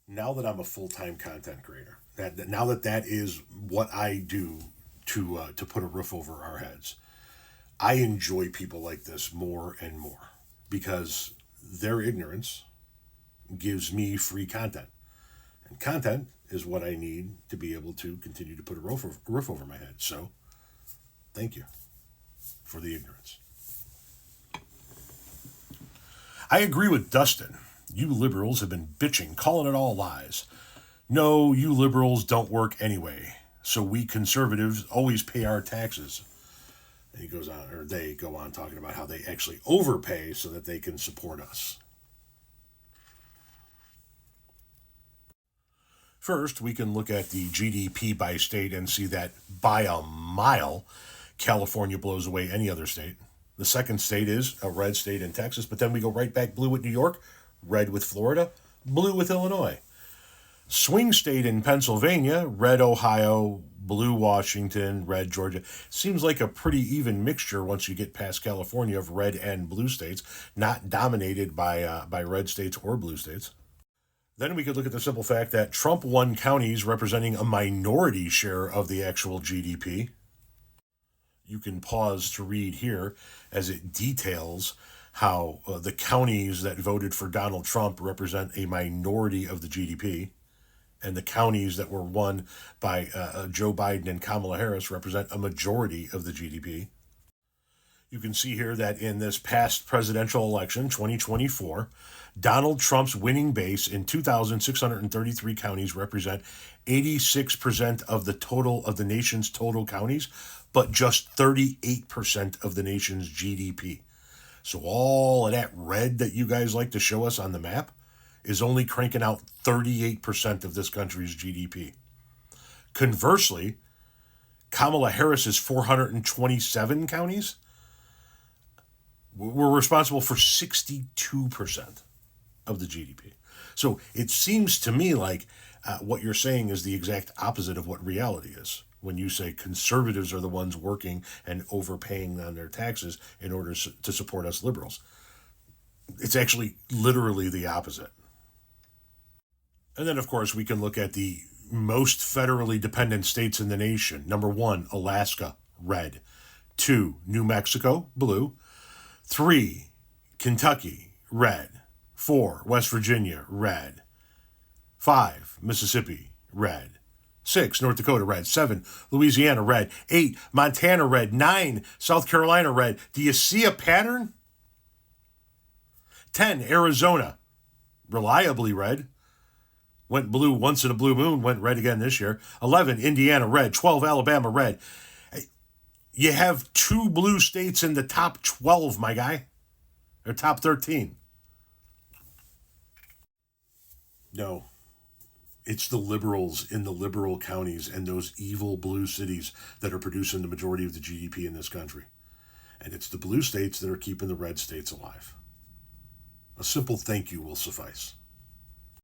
Now that I'm a full-time content creator, now that is what I do to put a roof over our heads, I enjoy people like this more and more because their ignorance gives me free content. And content is what I need to be able to continue to put a roof over my head. So, thank you for the ignorance. I agree with Dustin. You liberals have been bitching, calling it all lies. No, you liberals don't work anyway. So we conservatives always pay our taxes. And he goes on, or they go on talking about how they actually overpay so that they can support us. First, we can look at the GDP by state and see that by a mile, California blows away any other state. The second state is a red state in Texas, but then we go right back blue with New York, red with Florida, blue with Illinois. Swing state in Pennsylvania, red Ohio, blue Washington, red Georgia. Seems like a pretty even mixture once you get past California of red and blue states, not dominated by red states or blue states. Then we could look at the simple fact that Trump won counties representing a minority share of the actual GDP. You can pause to read here as it details how the counties that voted for Donald Trump represent a minority of the GDP, and the counties that were won by Joe Biden and Kamala Harris represent a majority of the GDP. You can see here that in this past presidential election, 2024, Donald Trump's winning base in 2,633 counties represent 86% of the total of the nation's total counties, but just 38% of the nation's GDP. So all of that red that you guys like to show us on the map is only cranking out 38% of this country's GDP. Conversely, Kamala Harris's 427 counties were responsible for 62% of the GDP. So it seems to me like what you're saying is the exact opposite of what reality is. When you say conservatives are the ones working and overpaying on their taxes in order to support us liberals, it's actually literally the opposite. And then, of course, we can look at the most federally dependent states in the nation. Number 1, Alaska, red. 2, New Mexico, blue. 3, Kentucky, red. 4, West Virginia, red. 5, Mississippi, red. 6, North Dakota, red. 7, Louisiana, red. 8, Montana, red. 9, South Carolina, red. Do you see a pattern? 10, Arizona, reliably red. Went blue once in a blue moon, went red again this year. 11, Indiana, red. 12, Alabama, red. You have 2 blue states in the top 12, my guy. Or top 13. No. It's the liberals in the liberal counties and those evil blue cities that are producing the majority of the GDP in this country. And it's the blue states that are keeping the red states alive. A simple thank you will suffice.